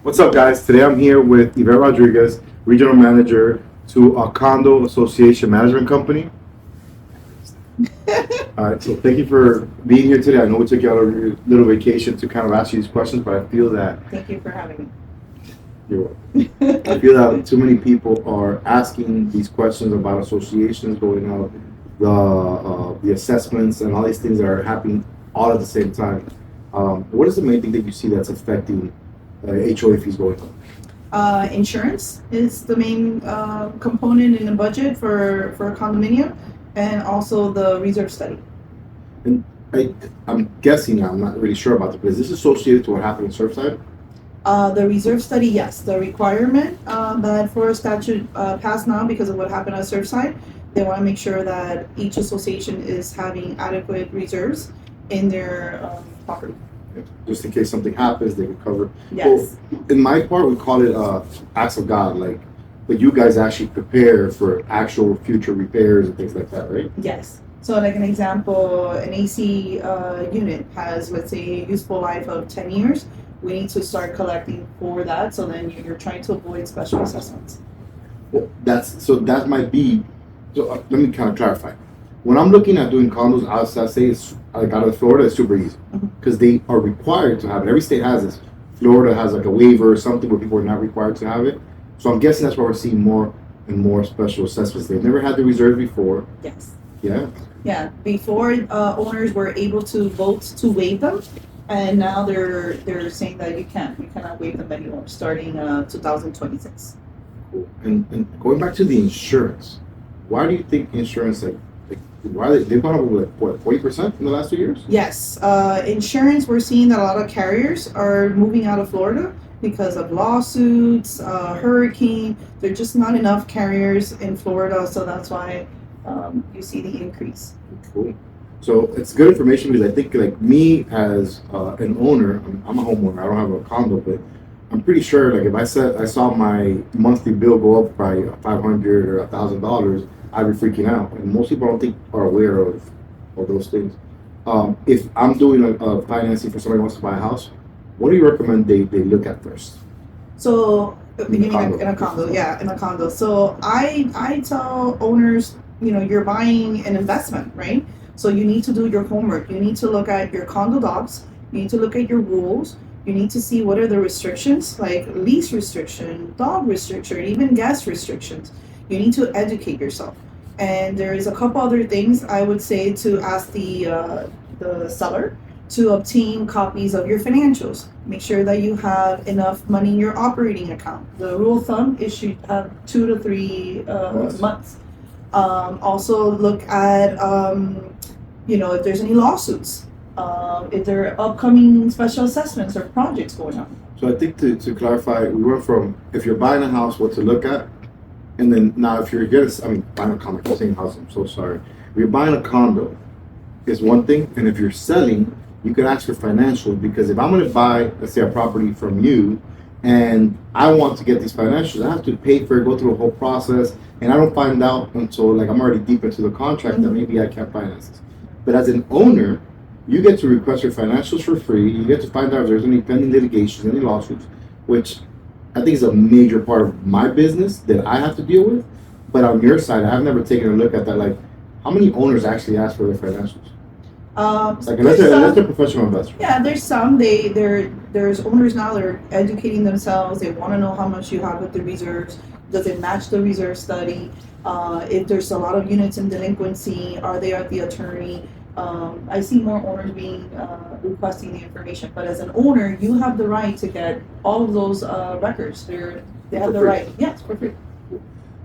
What's up, guys? Today I'm here with Yvette Rodriguez, Regional Manager to a condo association management company. All right, so thank you for being here today. I know we took you out of your little vacation to kind of ask you these questions, but I feel that Thank you for having me. you're welcome. I feel that too many people are asking these questions about associations going out, the assessments, and all these things that are happening all at the same time. What is the main thing that you see that's affecting HOA fees going up? Insurance is the main component in the budget for a condominium, and also the reserve study. And I'm guessing now, I'm not really sure about this, but is this associated to what happened in Surfside? The reserve study, yes, the requirement that for a statute passed now because of what happened at Surfside, they want to make sure that each association is having adequate reserves in their property. Just in case something happens, they can cover. Yes. Well, in my part, we call it acts of God, but you guys actually prepare for actual future repairs and things like that, right? Yes. So, like an example, an AC unit has, let's say, a useful life of 10 years. We need to start collecting for that, so then you're trying to avoid special assessments. Well, that might be. So let me kind of clarify. When I'm looking at doing condos, I say it's like out of Florida, it's super easy because they are required to have it. Every state has this. Florida has like a waiver or something where people are not required to have it. So I'm guessing that's why we're seeing more and more special assessments. They've never had the reserve before. Yes. Yeah. Yeah. Before owners were able to vote to waive them, and now they're saying that you cannot waive them anymore starting 2026. Cool. And going back to the insurance, why do you think insurance why they've gone up like what 40% in the last 2 years? Yes, insurance. We're seeing that a lot of carriers are moving out of Florida because of lawsuits, hurricane. There are just not enough carriers in Florida, so that's why you see the increase. Cool. So it's good information because I think like me as an owner, I'm a homeowner. I don't have a condo, but I'm pretty sure like if I saw my monthly bill go up by $500 or $1,000, I'd be freaking out. And most people I don't think are aware of those things. If I'm doing a financing for somebody who wants to buy a house, what do you recommend they look at first? So In in a condo, yeah, in a condo. So I tell owners, you're buying an investment, right? So you need to do your homework. You need to look at your condo docs. You need to look at your rules. You need to see what are the restrictions, like lease restriction, dog restriction, even gas restrictions. You need to educate yourself. And there is a couple other things I would say to ask the seller to obtain copies of your financials. Make sure that you have enough money in your operating account. The rule of thumb is you have 2 to 3 months. Also look at if there's any lawsuits, if there are upcoming special assessments or projects going on. So I think to clarify, we went from if you're buying a house, what to look at, and then now if you're buying a condo, I'm saying house, I'm so sorry. If you're buying a condo, is one thing, and if you're selling, you can ask for financials because if I'm going to buy, let's say, a property from you, and I want to get these financials, I have to pay for it, go through a whole process, and I don't find out until like I'm already deep into the contract that maybe I can't finance this. But as an owner, you get to request your financials for free. You get to find out if there's any pending litigations, any lawsuits, which I think is a major part of my business that I have to deal with. But on your side, I've never taken a look at that. Like, how many owners actually ask for their financials? Unless they're professional investors. Yeah, there's some. There's owners now that are educating themselves. They want to know how much you have with the reserves. Does it match the reserve study? If there's a lot of units in delinquency, are they at the attorney? I see more owners requesting the information, but as an owner, you have the right to get all of those records. They have the right. Yes, for free.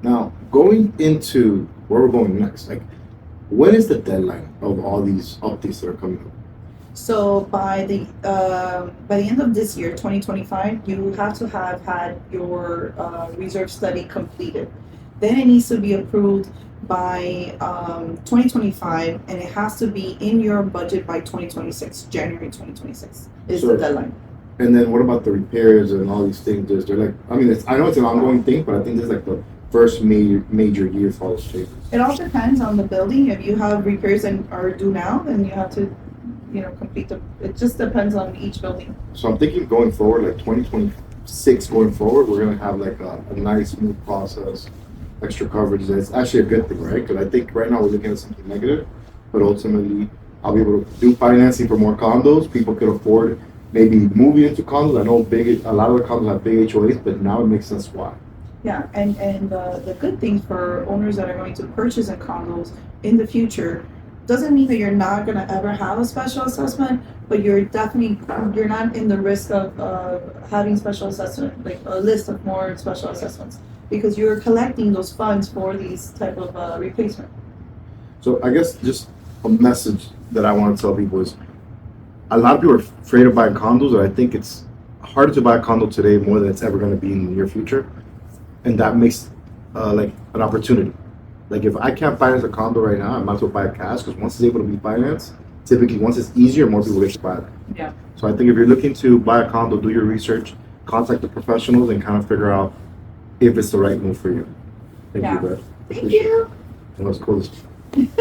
Now, going into where we're going next, when is the deadline of all these updates that are coming up? So by the end of this year, 2025, you have to have had your reserve study completed. Then it needs to be approved by 2025, and it has to be in your budget by 2026. January 2026 is the deadline. And then what about the repairs and all these things? I know it's an ongoing thing, but I think this is the first major year for all those changes. It all depends on the building. If you have repairs that are due now, then you have to complete them. It just depends on each building. So I'm thinking going forward, like 2026 6 going forward, we're gonna have like a nice smooth process, extra coverage. That's actually a good thing, right? Because I think right now we're looking at something negative, but ultimately I'll be able to do financing for more condos. People could afford maybe moving into condos. I know a lot of the condos have big HOAs, but now it makes sense why. Yeah, and the good thing for owners that are going to purchase in condos in the future doesn't mean that you're not going to ever have a special assessment, but you're not in the risk of having special assessment, like a list of more special assessments, because you're collecting those funds for these type of replacement. So I guess just a message that I want to tell people is a lot of people are afraid of buying condos, and I think it's harder to buy a condo today more than it's ever going to be in the near future. And that makes like an opportunity. Like if I can't finance a condo right now, I might as well buy it cash, because once it's able to be financed, typically once it's easier, more people get to buy it. Yeah. So I think if you're looking to buy a condo, do your research, contact the professionals, and kind of figure out if it's the right move for you. Thank Yeah. you, Beth. Thank you. That was cool.